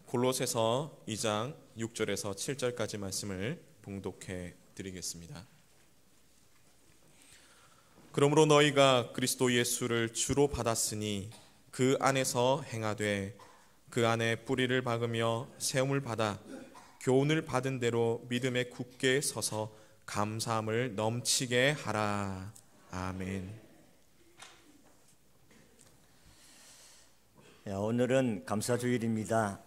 골로새서 2장 6절에서 7절까지 말씀을 봉독해 드리겠습니다. 그러므로 너희가 그리스도 예수를 주로 받았으니 그 안에서 행하되 그 안에 뿌리를 박으며 세움을 받아 교훈을 받은 대로 믿음에 굳게 서서 감사함을 넘치게 하라. 아멘. 오늘은 감사주일입니다.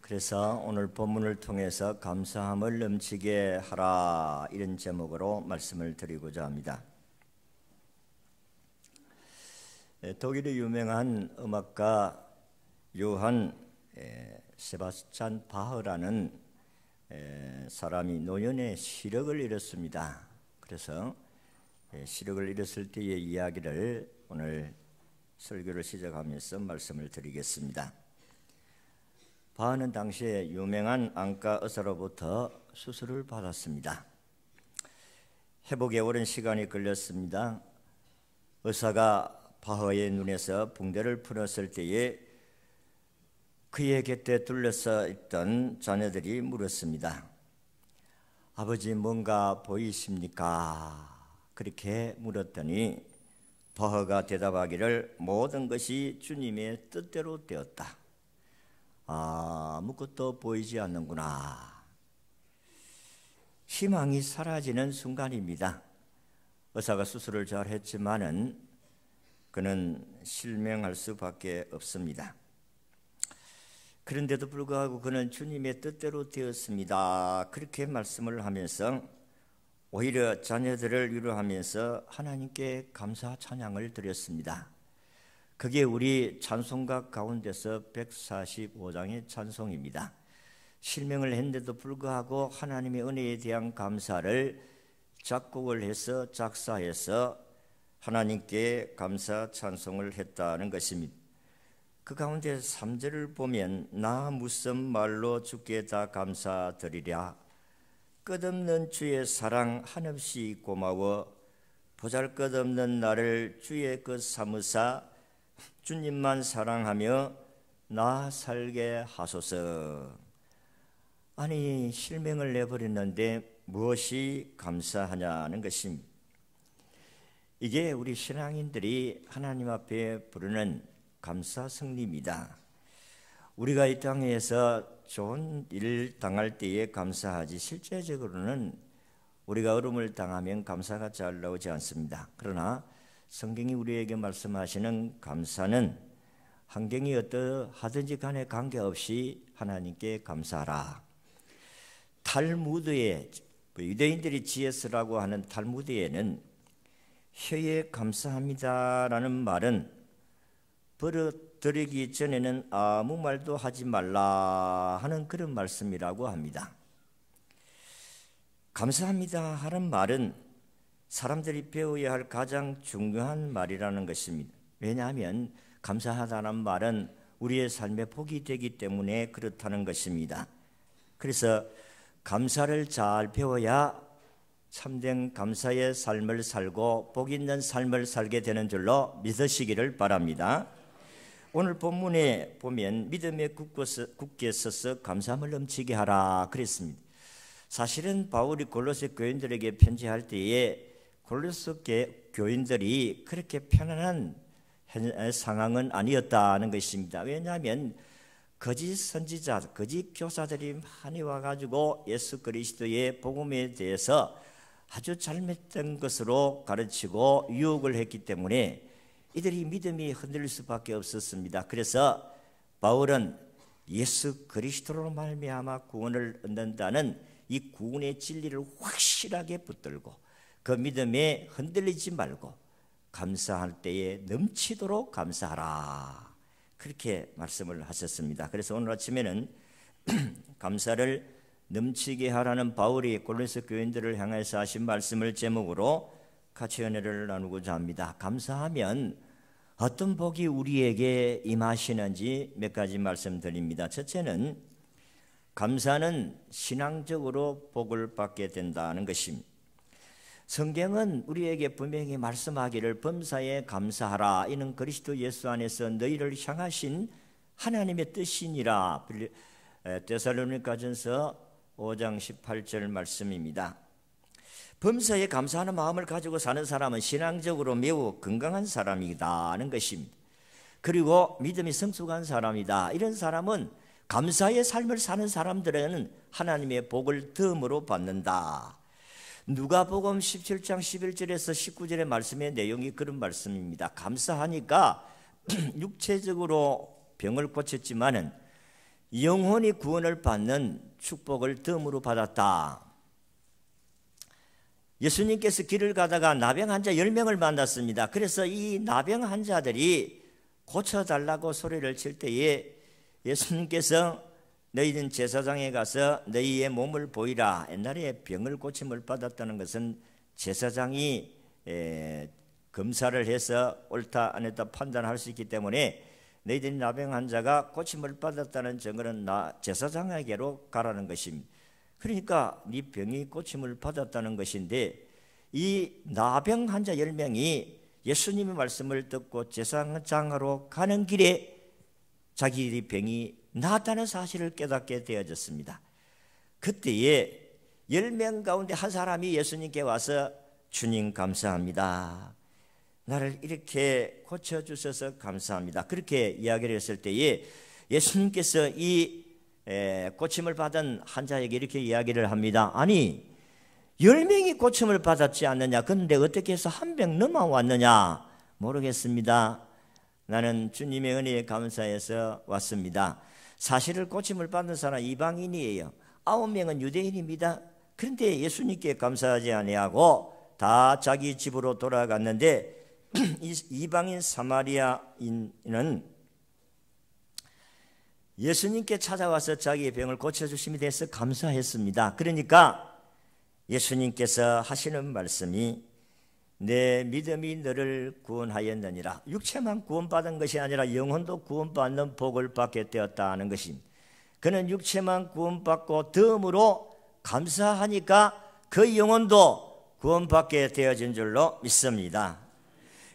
그래서 오늘 본문을 통해서 감사함을 넘치게 하라, 이런 제목으로 말씀을 드리고자 합니다. 독일의 유명한 음악가 요한 세바스찬 바흐라는 사람이 노년에 시력을 잃었습니다. 그래서 시력을 잃었을 때의 이야기를 오늘 설교를 시작하면서 말씀을 드리겠습니다. 바흐는 당시에 유명한 안과 의사로부터 수술을 받았습니다. 회복에 오랜 시간이 걸렸습니다. 의사가 바흐의 눈에서 붕대를 풀었을 때에 그의 곁에 둘러서 있던 자녀들이 물었습니다. 아버지, 뭔가 보이십니까? 그렇게 물었더니 바흐가 대답하기를 모든 것이 주님의 뜻대로 되었다. 아무것도 보이지 않는구나. 희망이 사라지는 순간입니다. 의사가 수술을 잘 했지만은 그는 실명할 수밖에 없습니다. 그런데도 불구하고 그는 주님의 뜻대로 되었습니다. 그렇게 말씀을 하면서 오히려 자녀들을 위로하면서 하나님께 감사 찬양을 드렸습니다. 그게 우리 찬송가 가운데서 145장의 찬송입니다. 실명을 했는데도 불구하고 하나님의 은혜에 대한 감사를 작곡을 해서 작사해서 하나님께 감사 찬송을 했다는 것입니다. 그 가운데 3절을 보면 나 무슨 말로 주께 다 감사드리랴. 끝없는 주의 사랑 한없이 고마워. 보잘것없는 나를 주의 것 삼으사 주님만 사랑하며 나 살게 하소서. 아니, 실명을 내버렸는데 무엇이 감사하냐는 것입니다. 이게 우리 신앙인들이 하나님 앞에 부르는 감사 성리입니다. 우리가 이 땅에서 좋은 일을 당할 때에 감사하지 실제적으로는 우리가 어려움을 당하면 감사가 잘 나오지 않습니다. 그러나 성경이 우리에게 말씀하시는 감사는 환경이 어떠하든지 간에 관계없이 하나님께 감사하라. 탈무드에, 유대인들이 지혜서라고 하는 탈무드에는 혀에 감사합니다라는 말은 버릇들이기 전에는 아무 말도 하지 말라 하는 그런 말씀이라고 합니다. 감사합니다 하는 말은 사람들이 배워야 할 가장 중요한 말이라는 것입니다. 왜냐하면 감사하다는 말은 우리의 삶의 복이 되기 때문에 그렇다는 것입니다. 그래서 감사를 잘 배워야 참된 감사의 삶을 살고 복 있는 삶을 살게 되는 줄로 믿으시기를 바랍니다. 오늘 본문에 보면 믿음에 굳게 서서 감사함을 넘치게 하라 그랬습니다. 사실은 바울이 골로새 교인들에게 편지할 때에 골로새 교인들이 그렇게 편안한 상황은 아니었다는 것입니다. 왜냐하면 거짓 선지자, 거짓 교사들이 많이 와가지고 예수 그리스도의 복음에 대해서 아주 잘못된 것으로 가르치고 유혹을 했기 때문에 이들이 믿음이 흔들릴 수밖에 없었습니다. 그래서 바울은 예수 그리스도로 말미암아 구원을 얻는다는 이 구원의 진리를 확실하게 붙들고 그 믿음에 흔들리지 말고 감사할 때에 넘치도록 감사하라. 그렇게 말씀을 하셨습니다. 그래서 오늘 아침에는 감사를 넘치게 하라는 바울이 골로새 교인들을 향해서 하신 말씀을 제목으로 같이 은혜를 나누고자 합니다. 감사하면 어떤 복이 우리에게 임하시는지 몇 가지 말씀드립니다. 첫째는 감사는 신앙적으로 복을 받게 된다는 것입니다. 성경은 우리에게 분명히 말씀하기를 범사에 감사하라. 이는 그리스도 예수 안에서 너희를 향하신 하나님의 뜻이니라. 데살로니가전서 5장 18절 말씀입니다. 범사에 감사하는 마음을 가지고 사는 사람은 신앙적으로 매우 건강한 사람이다는 것입니다. 그리고 믿음이 성숙한 사람이다. 이런 사람은 감사의 삶을 사는 사람들은 하나님의 복을 덤으로 받는다. 누가복음 17장 11절에서 19절의 말씀의 내용이 그런 말씀입니다. 감사하니까 육체적으로 병을 고쳤지만은 영혼이 구원을 받는 축복을 덤으로 받았다. 예수님께서 길을 가다가 나병 환자 10명을 만났습니다. 그래서 이 나병 환자들이 고쳐달라고 소리를 칠 때에 예수님께서 너희는 제사장에 가서 너희의 몸을 보이라. 옛날에 병을 고침을 받았다는 것은 제사장이 검사를 해서 옳다 안 옳다 판단할 수 있기 때문에 너희들이 나병 환자가 고침을 받았다는 증거는 제사장에게로 가라는 것입니다. 그러니까 네 병이 고침을 받았다는 것인데 이 나병 환자 10명이 예수님의 말씀을 듣고 제사장으로 가는 길에 자기들이 병이 나았다는 사실을 깨닫게 되어졌습니다. 그때에 10명 가운데 한 사람이 예수님께 와서 주님 감사합니다. 나를 이렇게 고쳐주셔서 감사합니다. 그렇게 이야기를 했을 때에 예수님께서 이 고침을 받은 환자에게 이렇게 이야기를 합니다. 아니 10명이 고침을 받았지 않느냐? 그런데 어떻게 해서 한 명 넘어왔느냐? 모르겠습니다. 나는 주님의 은혜에 감사해서 왔습니다. 사실을 고침을 받는 사람 이방인이에요. 9명은 유대인입니다. 그런데 예수님께 감사하지 아니하고 다 자기 집으로 돌아갔는데 이방인 사마리아인은 예수님께 찾아와서 자기의 병을 고쳐주심에 대해서 감사했습니다. 그러니까 예수님께서 하시는 말씀이 내 믿음이 너를 구원하였느니라. 육체만 구원받은 것이 아니라 영혼도 구원받는 복을 받게 되었다는 것입니다. 그는 육체만 구원받고 덤으로 감사하니까 그 영혼도 구원받게 되어진 줄로 믿습니다.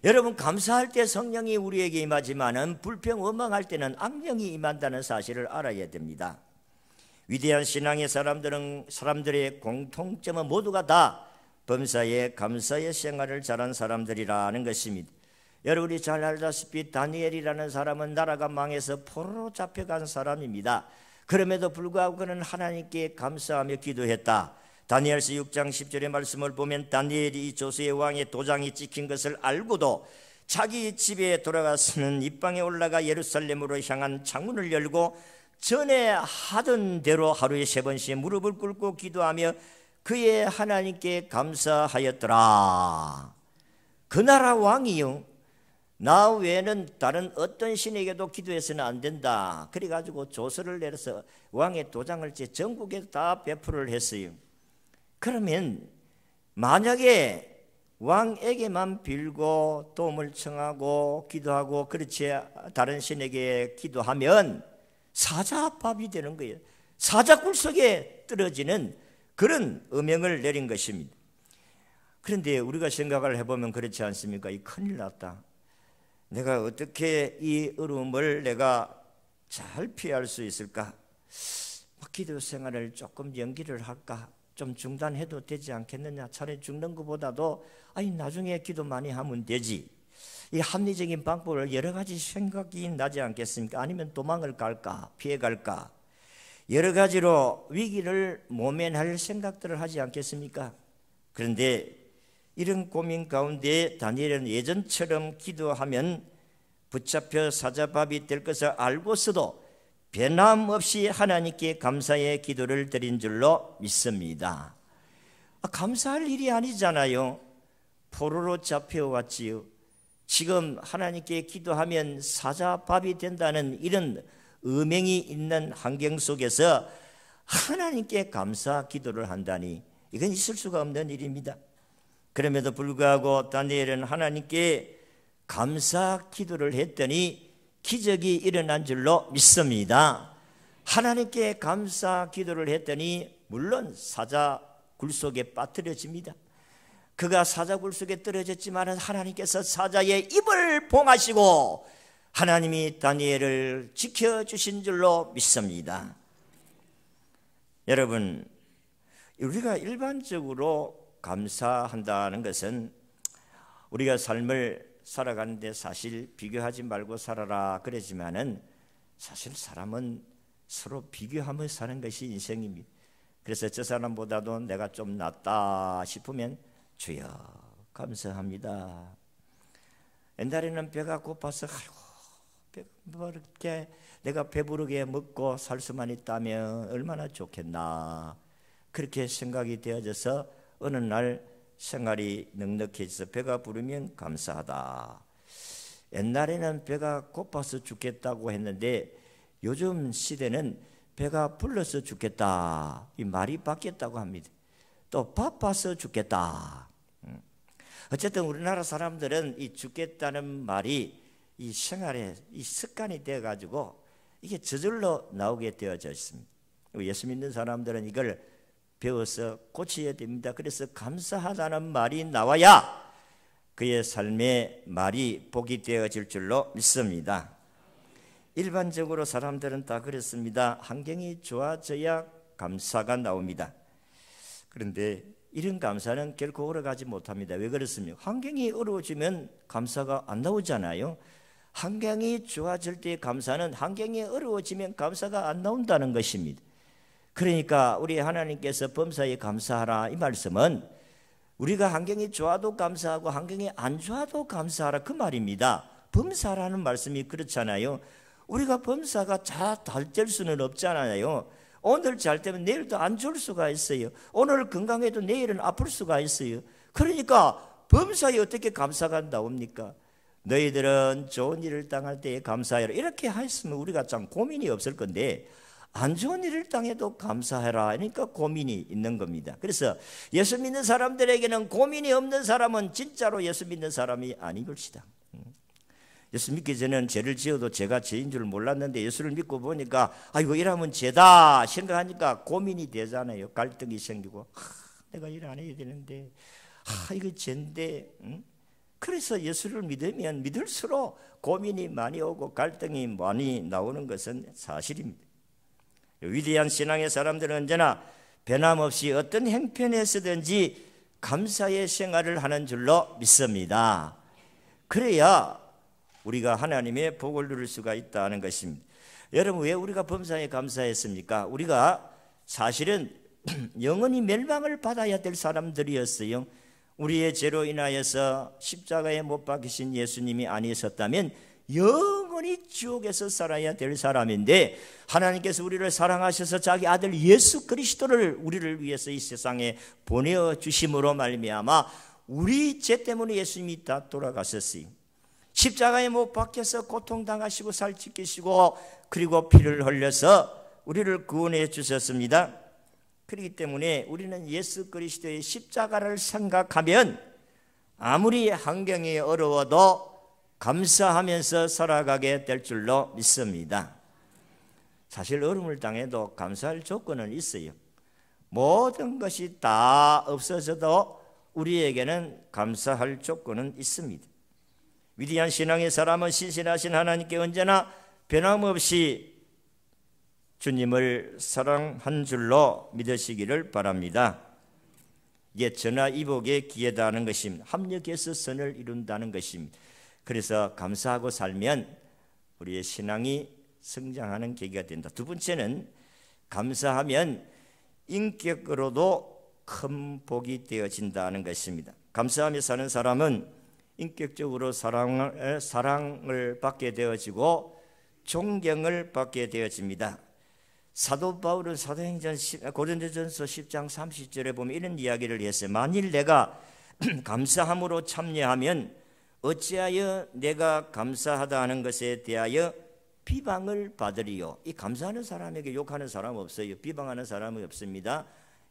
여러분 감사할 때 성령이 우리에게 임하지만은 불평 원망할 때는 악령이 임한다는 사실을 알아야 됩니다. 위대한 신앙의 사람들의 공통점은 모두가 다 범사에 감사의 생활을 잘한 사람들이라는 것입니다. 여러분이 잘 알다시피 다니엘이라는 사람은 나라가 망해서 포로로 잡혀간 사람입니다. 그럼에도 불구하고 그는 하나님께 감사하며 기도했다. 다니엘서 6장 10절의 말씀을 보면 다니엘이 이 조세의 왕의 도장이 찍힌 것을 알고도 자기 집에 돌아가서는 입방에 올라가 예루살렘으로 향한 창문을 열고 전에 하던 대로 하루에 3번씩 무릎을 꿇고 기도하며 그의 하나님께 감사하였더라. 그 나라 왕이요 나 외에는 다른 어떤 신에게도 기도해서는 안 된다. 그래가지고 조서를 내려서 왕의 도장을 전국에 다 배포를 했어요. 그러면 만약에 왕에게만 빌고 도움을 청하고 기도하고 그렇지 다른 신에게 기도하면 사자밥이 되는 거예요. 사자굴 속에 떨어지는 그런 음행을 내린 것입니다. 그런데 우리가 생각을 해보면 그렇지 않습니까? 이 큰일 났다. 내가 어떻게 이 어려움을 내가 잘 피할 수 있을까? 기도 생활을 조금 연기를 할까? 좀 중단해도 되지 않겠느냐? 차라리 죽는 것보다도 나중에 기도 많이 하면 되지. 이 합리적인 방법을 여러 가지 생각이 나지 않겠습니까? 아니면 도망을 갈까? 피해갈까? 여러 가지로 위기를 모면할 생각들을 하지 않겠습니까? 그런데 이런 고민 가운데 다니엘은 예전처럼 기도하면 붙잡혀 사자밥이 될 것을 알고서도 변함없이 하나님께 감사의 기도를 드린 줄로 믿습니다. 감사할 일이 아니잖아요. 포로로 잡혀왔지요. 지금 하나님께 기도하면 사자밥이 된다는 이런 음행이 있는 환경 속에서 하나님께 감사 기도를 한다니 이건 있을 수가 없는 일입니다. 그럼에도 불구하고 다니엘은 하나님께 감사 기도를 했더니 기적이 일어난 줄로 믿습니다. 하나님께 감사 기도를 했더니 물론 사자굴 속에 빠뜨려집니다. 그가 사자굴 속에 떨어졌지만 하나님께서 사자의 입을 봉하시고 하나님이 다니엘을 지켜주신 줄로 믿습니다. 여러분, 우리가 일반적으로 감사한다는 것은 우리가 삶을 살아가는데 사실 비교하지 말고 살아라 그러지만은 사실 사람은 서로 비교하며 사는 것이 인생입니다. 그래서 저 사람보다도 내가 좀 낫다 싶으면 주여 감사합니다. 옛날에는 배가 고파서 아이고 뭐 이렇게 내가 배부르게 먹고 살 수만 있다면 얼마나 좋겠나 그렇게 생각이 되어져서 어느 날 생활이 넉넉해져서 배가 부르면 감사하다. 옛날에는 배가 고파서 죽겠다고 했는데 요즘 시대는 배가 불러서 죽겠다 이 말이 바뀌었다고 합니다. 또 바빠서 죽겠다. 어쨌든 우리나라 사람들은 이 죽겠다는 말이 이 생활에 이 습관이 되어 가지고 이게 저절로 나오게 되어져 있습니다. 예수 믿는 사람들은 이걸 배워서 고쳐야 됩니다. 그래서 감사하다는 말이 나와야 그의 삶의 말이 복이 되어질 줄로 믿습니다. 일반적으로 사람들은 다 그렇습니다. 환경이 좋아져야 감사가 나옵니다. 그런데 이런 감사는 결코 오래가지 못합니다. 왜 그렇습니까? 환경이 어려워지면 감사가 안 나오잖아요. 환경이 좋아질 때 감사는 환경이 어려워지면 감사가 안 나온다는 것입니다. 그러니까 우리 하나님께서 범사에 감사하라 이 말씀은 우리가 환경이 좋아도 감사하고 환경이 안 좋아도 감사하라 그 말입니다. 범사라는 말씀이 그렇잖아요. 우리가 범사가 잘 될 수는 없잖아요. 오늘 잘 되면 내일도 안 좋을 수가 있어요. 오늘 건강해도 내일은 아플 수가 있어요. 그러니까 범사에 어떻게 감사가 나옵니까? 너희들은 좋은 일을 당할 때에 감사해라 이렇게 했으면 우리가 참 고민이 없을 건데 안 좋은 일을 당해도 감사해라 그러니까 고민이 있는 겁니다. 그래서 예수 믿는 사람들에게는 고민이 없는 사람은 진짜로 예수 믿는 사람이 아닌 것이다. 예수 믿기 전에는 죄를 지어도 제가 죄인 줄 몰랐는데 예수를 믿고 보니까 이거 이러면 죄다 생각하니까 고민이 되잖아요. 갈등이 생기고 내가 일 안 해야 되는데 이거 죄인데 그래서 예수를 믿으면 믿을수록 고민이 많이 오고 갈등이 많이 나오는 것은 사실입니다. 위대한 신앙의 사람들은 언제나 변함없이 어떤 형편에서든지 감사의 생활을 하는 줄로 믿습니다. 그래야 우리가 하나님의 복을 누릴 수가 있다는 것입니다. 여러분 왜 우리가 범사에 감사했습니까? 우리가 사실은 영원히 멸망을 받아야 될 사람들이었어요. 우리의 죄로 인하여서 십자가에 못 박히신 예수님이 아니셨다면 영원히 지옥에서 살아야 될 사람인데 하나님께서 우리를 사랑하셔서 자기 아들 예수 그리스도를 우리를 위해서 이 세상에 보내주심으로 말미암아 우리 죄 때문에 예수님이 다 돌아가셨어요. 십자가에 못 박혀서 고통당하시고 살찌키시고 그리고 피를 흘려서 우리를 구원해 주셨습니다. 그렇기 때문에 우리는 예수 그리스도의 십자가를 생각하면 아무리 환경이 어려워도 감사하면서 살아가게 될 줄로 믿습니다. 사실 어려움을 당해도 감사할 조건은 있어요. 모든 것이 다 없어져도 우리에게는 감사할 조건은 있습니다. 위대한 신앙의 사람은 신실하신 하나님께 언제나 변함없이 주님을 사랑한 줄로 믿으시기를 바랍니다. 이게 전화위복에 기여다는 것입니다. 합력해서 선을 이룬다는 것입니다. 그래서 감사하고 살면 우리의 신앙이 성장하는 계기가 된다. 두 번째는 감사하면 인격으로도 큰 복이 되어진다는 것입니다. 감사하며 사는 사람은 인격적으로 사랑을 받게 되어지고 존경을 받게 되어집니다. 사도 바울은 사도행전 고린도전서 10장 30절에 보면 이런 이야기를 했어요. 만일 내가 감사함으로 참여하면 어찌하여 내가 감사하다 하는 것에 대하여 비방을 받으리요. 이 감사하는 사람에게 욕하는 사람 없어요. 비방하는 사람이 없습니다.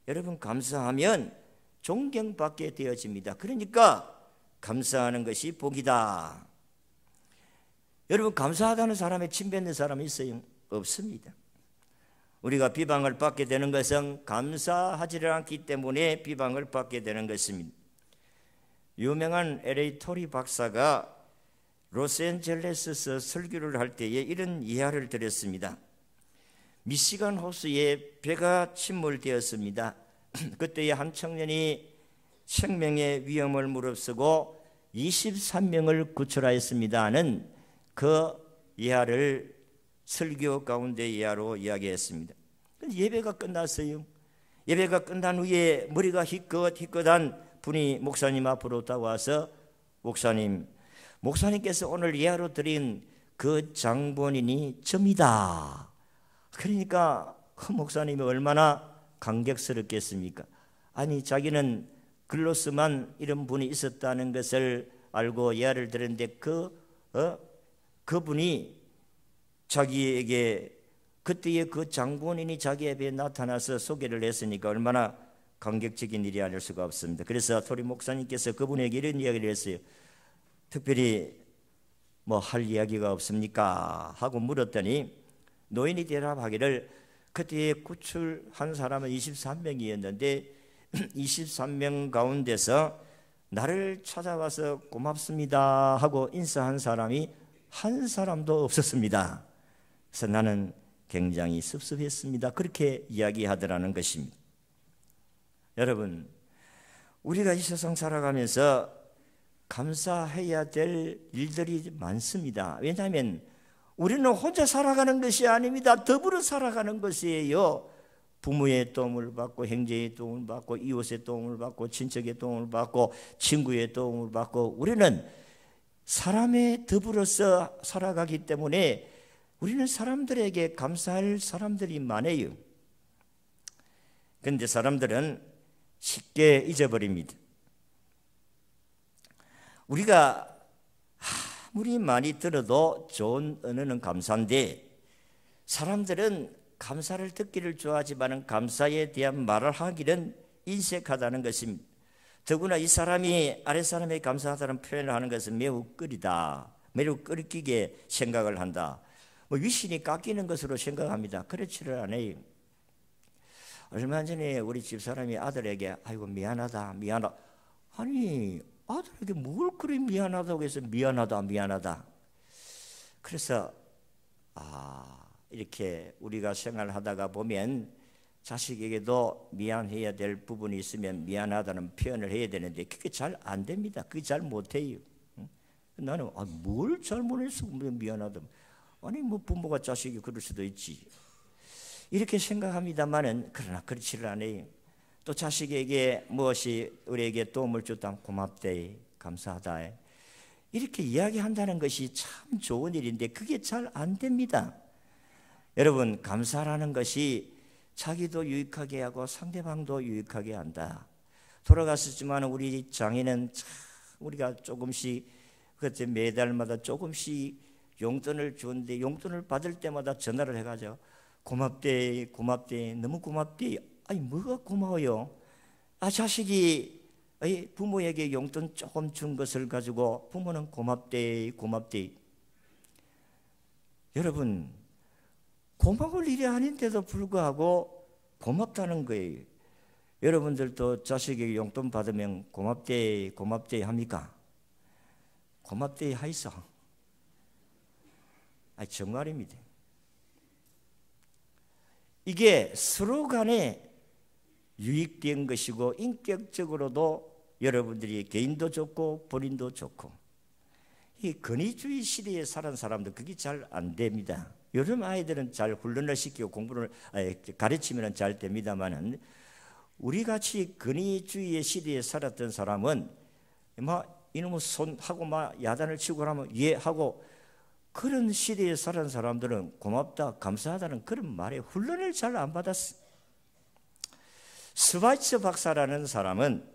여러분 감사하면 존경받게 되어집니다. 그러니까 감사하는 것이 복이다. 여러분 감사하다는 사람에 침뱉는 사람이 있어요? 없습니다. 우리가 비방을 받게 되는 것은 감사하지 않기 때문에 비방을 받게 되는 것입니다. 유명한 LA 토리 박사가 로스앤젤레스에서 설교를 할 때에 이런 이야기를 드렸습니다. 미시간 호수에 배가 침몰되었습니다. 그때에 한 청년이 생명의 위험을 무릅쓰고 23명을 구출하였습니다는 그 예화를 설교 가운데 예화로 이야기했습니다. 예배가 끝났어요. 예배가 끝난 후에 머리가 희끗희끗한 분이 목사님 앞으로 다가와서 목사님께서 오늘 예화로 드린 그 장본인이 접니다. 그러니까 그 목사님이 얼마나 감격스럽겠습니까? 아니, 자기는 글로서만 이런 분이 있었다는 것을 알고 예화를 들었는데 그분이 자기에게 그때의 그 장본인이 자기 앞에 나타나서 소개를 했으니까 얼마나 감격적인 일이 아닐 수가 없습니다. 그래서 토리 목사님께서 그분에게 이런 이야기를 했어요. 특별히 뭐 할 이야기가 없습니까? 하고 물었더니 노인이 대답하기를 그때에 구출한 사람은 23명이었는데 23명 가운데서 나를 찾아와서 고맙습니다 하고 인사한 사람이 한 사람도 없었습니다. 그래서 나는 굉장히 섭섭했습니다. 그렇게 이야기하더라는 것입니다. 여러분, 우리가 이 세상 살아가면서 감사해야 될 일들이 많습니다. 왜냐하면 우리는 혼자 살아가는 것이 아닙니다. 더불어 살아가는 것이에요. 부모의 도움을 받고 형제의 도움을 받고 이웃의 도움을 받고 친척의 도움을 받고 친구의 도움을 받고 우리는 사람에 더불어서 살아가기 때문에 우리는 사람들에게 감사할 사람들이 많아요. 그런데 사람들은 쉽게 잊어버립니다. 우리가 아무리 많이 들어도 좋은 언어는 감사인데 사람들은 감사를 듣기를 좋아하지만 감사에 대한 말을 하기는 인색하다는 것입니다. 더구나 이 사람이 아랫사람에게 감사하다는 표현을 하는 것은 매우 끓이다, 매우 끓이게 생각을 한다. 뭐 위신이 깎이는 것으로 생각합니다. 그렇지를 않아요. 얼마 전에 우리 집사람이 아들에게 아이고 미안하다. 아니 아들에게 뭘 그리 미안하다고 해서 미안하다. 그래서 이렇게 우리가 생활하다가 보면 자식에게도 미안해야 될 부분이 있으면 미안하다는 표현을 해야 되는데 그게 잘 안 됩니다. 그게 잘 못해요. 나는 뭘 잘못했어 미안하다. 아니 뭐 부모가 자식이 그럴 수도 있지. 이렇게 생각합니다만은 그러나 그렇지를 않아요. 또 자식에게 무엇이 우리에게 도움을 줬다 고맙대, 감사하다 이렇게 이야기한다는 것이 참 좋은 일인데 그게 잘 안 됩니다. 여러분, 감사라는 것이 자기도 유익하게 하고 상대방도 유익하게 한다. 돌아갔었지만 우리 장인은 참 우리가 조금씩 그때 매달마다 조금씩 용돈을 주는데 용돈을 받을 때마다 전화를 해가지고 고맙대 너무 고맙대. 아니 뭐가 고마워요? 자식이 부모에게 용돈 조금 준 것을 가지고 부모는 고맙대. 여러분, 고마울 일이 아닌데도 불구하고 고맙다는 거예요. 여러분들도 자식에게 용돈 받으면 고맙대 합니까? 고맙대 하이소. 정말입니다. 이게 서로 간에 유익된 것이고 인격적으로도 여러분들이 개인도 좋고 본인도 좋고 이 권위주의 시대에 살은 사람들 그게 잘 안 됩니다. 요즘 아이들은 잘 훈련을 시키고 공부를 가르치면 잘 됩니다만은 우리 같이 권위주의의 시대에 살았던 사람은 막 이놈의 손하고 막 야단을 치고 하면 예 하고 그런 시대에 살은 사람들은 고맙다 감사하다는 그런 말에 훈련을 잘 안 받았어. 스바이츠 박사라는 사람은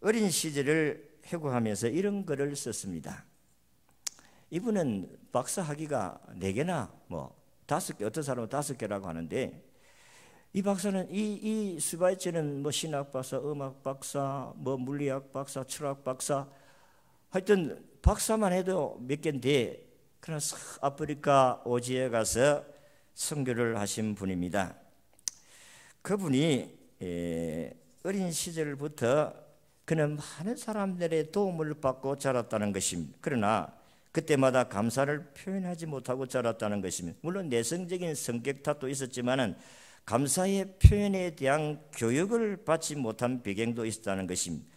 어린 시절을 회고하면서 이런 글을 썼습니다. 이분은 박사 학위가 4개나 뭐 5개, 어떤 사람은 5개라고 하는데 이 박사는 이 스바이츠는 뭐 신학 박사, 음악 박사, 뭐 물리학 박사, 철학 박사 하여튼 박사만 해도 몇 개인데 그러나 아프리카 오지에 가서 선교를 하신 분입니다. 그분이 어린 시절부터 그는 많은 사람들의 도움을 받고 자랐다는 것입니다. 그러나 그때마다 감사를 표현하지 못하고 자랐다는 것입니다. 물론 내성적인 성격 탓도 있었지만은 감사의 표현에 대한 교육을 받지 못한 배경도 있었다는 것입니다.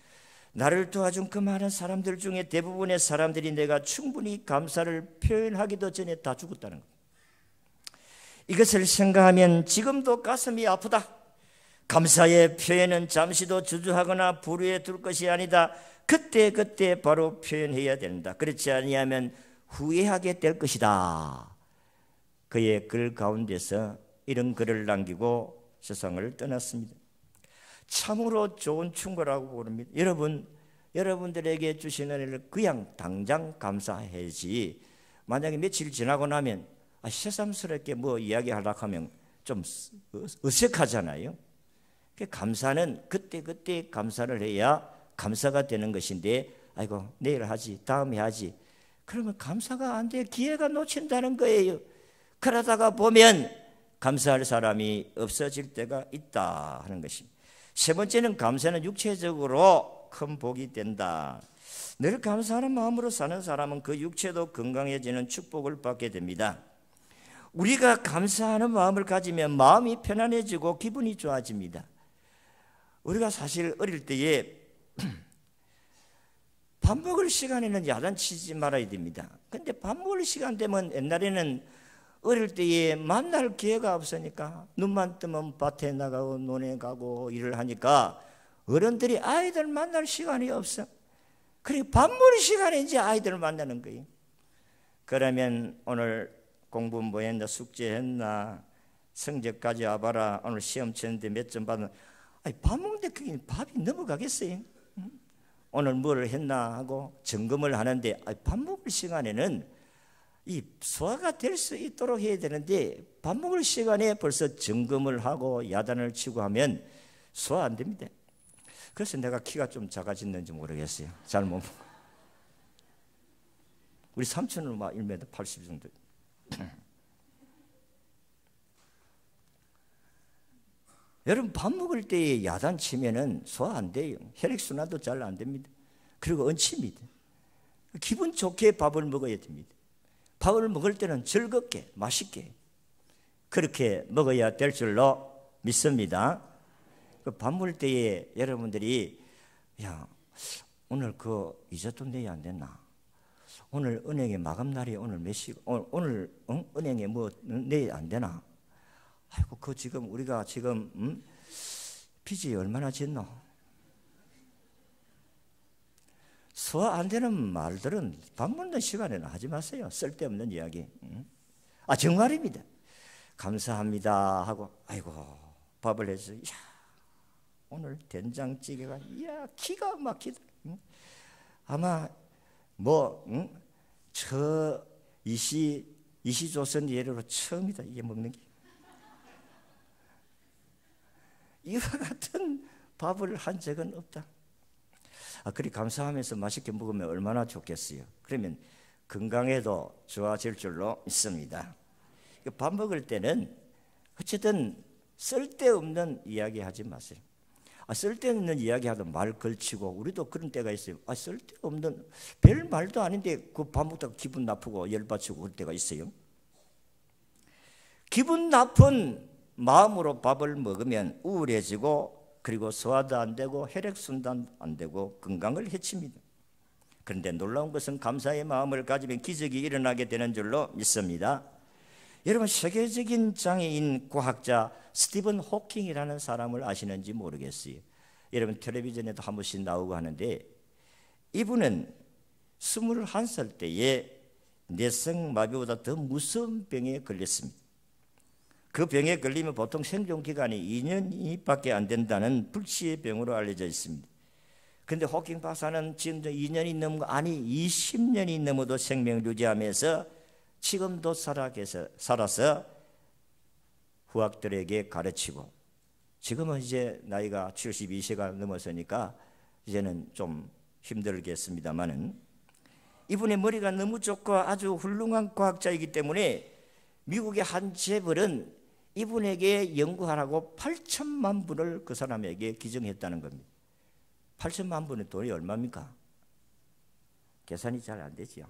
나를 도와준 그 많은 사람들 중에 대부분의 사람들이 내가 충분히 감사를 표현하기도 전에 다 죽었다는 것. 이것을 생각하면 지금도 가슴이 아프다. 감사의 표현은 잠시도 주저하거나 불의에 둘 것이 아니다. 그때 바로 표현해야 된다. 그렇지 아니하면 후회하게 될 것이다. 그의 글 가운데서 이런 글을 남기고 세상을 떠났습니다. 참으로 좋은 충고라고 부릅니다. 여러분들에게 주시는 은혜를 그냥 당장 감사해야지. 만약에 며칠 지나고 나면 새삼스럽게 뭐 이야기하려고 하면 좀 어색하잖아요. 감사는 그때 감사를 해야 감사가 되는 것인데, 아이고 내일 하지, 다음에 하지, 그러면 감사가 안 돼. 기회가 놓친다는 거예요. 그러다가 보면 감사할 사람이 없어질 때가 있다 하는 것입니다. 세 번째는 감사는 육체적으로 큰 복이 된다. 늘 감사하는 마음으로 사는 사람은 그 육체도 건강해지는 축복을 받게 됩니다. 우리가 감사하는 마음을 가지면 마음이 편안해지고 기분이 좋아집니다. 우리가 사실 어릴 때에 밥 먹을 시간에는 야단치지 말아야 됩니다. 근데 밥 먹을 시간 되면 옛날에는 어릴 때에 만날 기회가 없으니까 눈만 뜨면 밭에 나가고 논에 가고 일을 하니까 어른들이 아이들 만날 시간이 없어. 그리고 밥 먹을 시간에 이제 아이들을 만나는 거예요. 그러면 오늘 공부 뭐 했나, 숙제했나, 성적까지 와봐라, 오늘 시험 쳤는데 몇 점 받은, 밥 먹는데 그게 밥이 넘어가겠어요? 오늘 뭘 했나 하고 점검을 하는데, 밥 먹을 시간에는 이 소화가 될 수 있도록 해야 되는데 밥 먹을 시간에 벌써 점검을 하고 야단을 치고 하면 소화 안 됩니다. 그래서 내가 키가 좀 작아졌는지 모르겠어요. 잘 못 먹어. 우리 삼촌은 막 1m 80 정도. 여러분 밥 먹을 때에 야단 치면은 소화 안 돼요. 혈액순환도 잘 안 됩니다. 그리고 얹힙니다. 기분 좋게 밥을 먹어야 됩니다. 밥을 먹을 때는 즐겁게 맛있게 그렇게 먹어야 될 줄로 믿습니다. 밥 먹을 때에 여러분들이 오늘 그 이자돈 내야 안 됐나? 오늘 은행에 마감날이 오늘 몇 시? 오늘 은행에 뭐 내야 안 되나? 아이고 그 지금 우리가 지금 빚이 얼마나 졌노? 소화 안 되는 말들은 밥 먹는 시간에는 하지 마세요. 쓸데없는 이야기. 정말입니다. 감사합니다 하고 아이고 밥을 해서 오늘 된장찌개가 기가 막히다. 아마 저 이시조선 예로로 처음이다 이게 먹는 게. 이와 같은 밥을 한 적은 없다. 그리 감사하면서 맛있게 먹으면 얼마나 좋겠어요. 그러면 건강에도 좋아질 줄로 믿습니다. 밥 먹을 때는 어쨌든 쓸데없는 이야기 하지 마세요. 쓸데없는 이야기 하다 말 걸치고 우리도 그런 때가 있어요. 쓸데없는 별 말도 아닌데 그 밥 먹다가 기분 나쁘고 열받치고 그럴 때가 있어요. 기분 나쁜 마음으로 밥을 먹으면 우울해지고 그리고 소화도 안 되고 혈액순환도 안 되고 건강을 해칩니다. 그런데 놀라운 것은 감사의 마음을 가지면 기적이 일어나게 되는 줄로 믿습니다. 여러분 세계적인 장애인 과학자 스티븐 호킹이라는 사람을 아시는지 모르겠어요. 여러분 텔레비전에도 한 번씩 나오고 하는데 이분은 21살 때에 뇌성마비보다 더 무서운 병에 걸렸습니다. 그 병에 걸리면 보통 생존기간이 2년밖에 안 된다는 불치의 병으로 알려져 있습니다. 그런데 호킹 박사는 지금 2년이 넘고 20년이 넘어도 생명을 유지하면서 지금도 살아서 후학들에게 가르치고 지금은 이제 나이가 72세가 넘었으니까 이제는 좀 힘들겠습니다만은 이분의 머리가 너무 좋고 아주 훌륭한 과학자이기 때문에 미국의 한 재벌은 이분에게 연구하라고 8천만 불을 그 사람에게 기증했다는 겁니다. 8천만 불은 돈이 얼마입니까? 계산이 잘 안 되죠.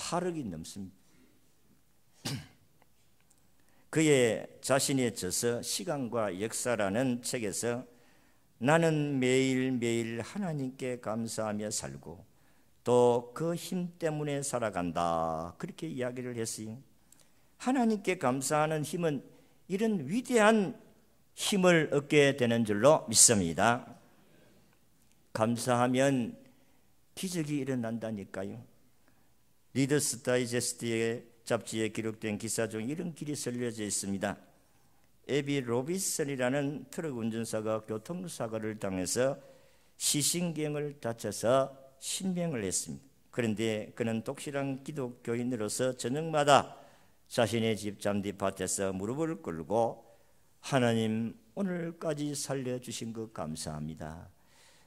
8억이 넘습니다. 그의 자신의 저서 시간과 역사라는 책에서 나는 매일매일 하나님께 감사하며 살고 또 그 힘 때문에 살아간다, 그렇게 이야기를 했어요. 하나님께 감사하는 힘은 이런 위대한 힘을 얻게 되는 줄로 믿습니다. 감사하면 기적이 일어난다니까요. 리더스 다이제스트의 잡지에 기록된 기사 중에 이런 글이 실려져 있습니다. 에비 로비슨이라는 트럭 운전사가 교통사고를 당해서 시신경을 다쳐서 실명을 했습니다. 그런데 그는 독실한 기독교인으로서 저녁마다 자신의 집 잔디밭에서 무릎을 꿇고 하나님, 오늘까지 살려주신 것 감사합니다.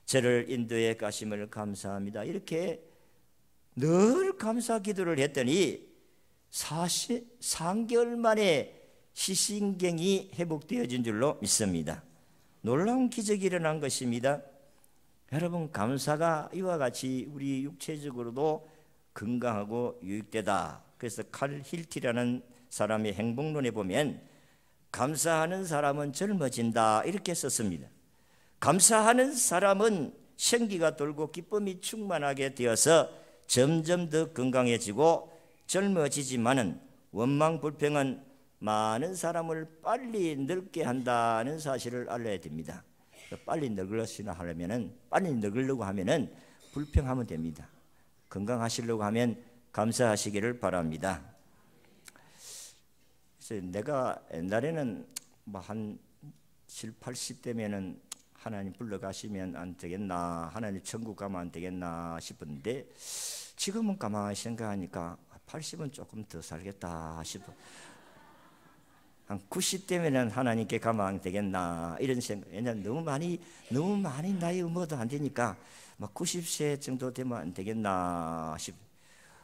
저를 인도에 가심을 감사합니다. 이렇게 늘 감사 기도를 했더니 3개월 만에 시신경이 회복되어진 줄로 믿습니다. 놀라운 기적이 일어난 것입니다. 여러분, 감사가 이와 같이 우리 육체적으로도 건강하고 유익되다. 그래서 칼 힐티라는 사람의 행복론에 보면 감사하는 사람은 젊어진다, 이렇게 썼습니다. 감사하는 사람은 생기가 돌고 기쁨이 충만하게 되어서 점점 더 건강해지고 젊어지지만은 원망 불평은 많은 사람을 빨리 늙게 한다는 사실을 알아야 됩니다. 빨리 늙으려고 하면은 불평하면 됩니다. 건강하시려고 하면 감사하시기를 바랍니다. 그래서 내가 옛날에는 한 7, 80대면은 하나님 불러가시면 안 되겠나, 하나님 천국 가면 안 되겠나 싶은데 지금은 가만히 생각하니까 80은 조금 더 살겠다 싶어. 한 90대면은 하나님께 가면 안 되겠나, 이런 생각. 왜냐면 너무 많이 나이 먹어도 안 되니까 90세 정도 되면 안 되겠나 싶어.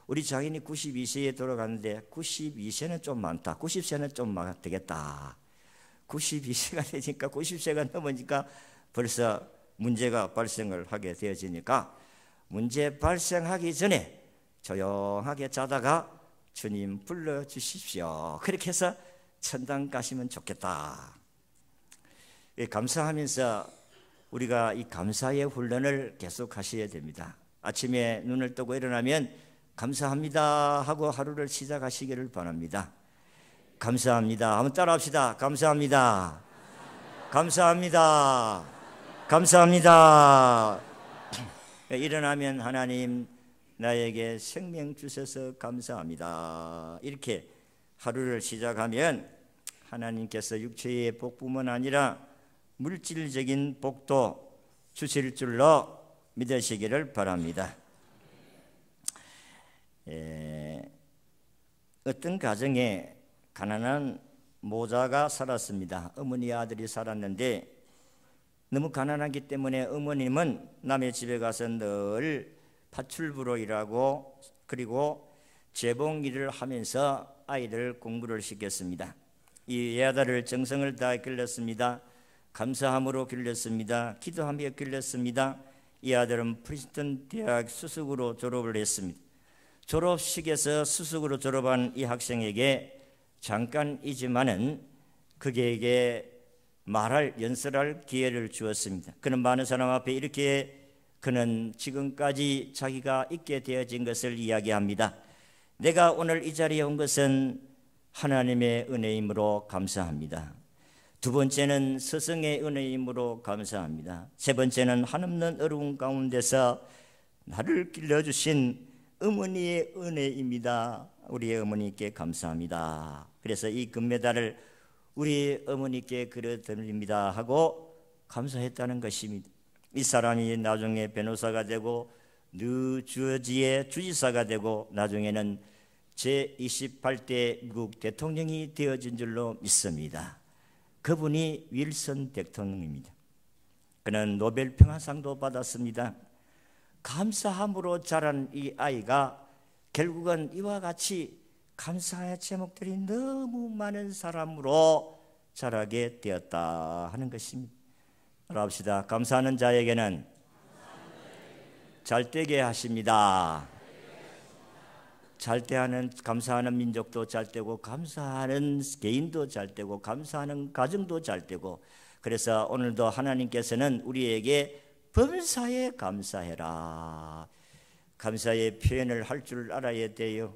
우리 장인이 92세에 돌아갔는데 92세는 좀 많다, 90세는 좀 되겠다. 92세가 되니까 90세가 넘으니까 벌써 문제가 발생을 하게 되어지니까 문제 발생하기 전에 조용하게 자다가 주님 불러주십시오, 그렇게 해서 천당 가시면 좋겠다. 감사하면서 우리가 이 감사의 훈련을 계속 하셔야 됩니다. 아침에 눈을 뜨고 일어나면 감사합니다 하고 하루를 시작하시기를 바랍니다. 감사합니다. 한번 따라합시다. 감사합니다. 감사합니다. 감사합니다. 일어나면 하나님, 나에게 생명 주셔서 감사합니다, 이렇게 하루를 시작하면 하나님께서 육체의 복뿐만 아니라 물질적인 복도 주실 줄로 믿으시기를 바랍니다. 어떤 가정에 가난한 모자가 살았습니다. 어머니 아들이 살았는데 너무 가난하기 때문에 어머님은 남의 집에 가서 늘 파출부로 일하고 그리고 재봉 일을 하면서 아이들 공부를 시켰습니다. 이 외아들을 정성을 다해 길렀습니다. 감사함으로 길렀습니다. 기도하며 길렀습니다. 이 아들은 프린스턴 대학 수석으로 졸업을 했습니다. 졸업식에서 수석으로 졸업한 이 학생에게 잠깐이지만은 그에게 연설할 기회를 주었습니다. 그는 많은 사람 앞에 이렇게 그는 지금까지 자기가 있게 되어진 것을 이야기합니다. 내가 오늘 이 자리에 온 것은 하나님의 은혜이므로 감사합니다. 두 번째는 스승의 은혜이므로 감사합니다. 세 번째는 한없는 어려움 가운데서 나를 길러주신 어머니의 은혜입니다. 우리 어머니께 감사합니다. 그래서 이 금메달을 우리 어머니께 그려드립니다 하고 감사했다는 것입니다. 이 사람이 나중에 변호사가 되고 뉴저지의 주지사가 되고 나중에는 제28대 미국 대통령이 되어진 줄로 믿습니다. 그분이 윌슨 대통령입니다. 그는 노벨 평화상도 받았습니다. 감사함으로 자란 이 아이가 결국은 이와 같이 감사의 제목들이 너무 많은 사람으로 자라게 되었다 하는 것입니다. 따라합시다. 감사하는 자에게는 잘되게 하십니다. 잘 대하는 감사하는 민족도 잘 되고 감사하는 개인도 잘 되고 감사하는 가정도 잘 되고 그래서 오늘도 하나님께서는 우리에게 범사에 감사해라. 감사의 표현을 할 줄 알아야 돼요.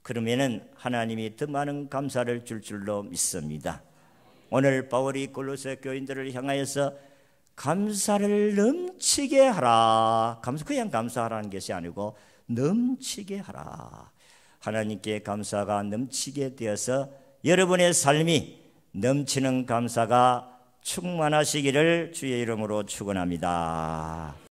그러면은 하나님이 더 많은 감사를 줄 줄로 믿습니다. 오늘 바울이 골로새 교인들을 향하여서 감사를 넘치게 하라. 그냥 감사하라는 것이 아니고 넘치게 하라. 하나님께 감사가 넘치게 되어서 여러분의 삶이 넘치는 감사가 충만하시기를 주의 이름으로 축원합니다.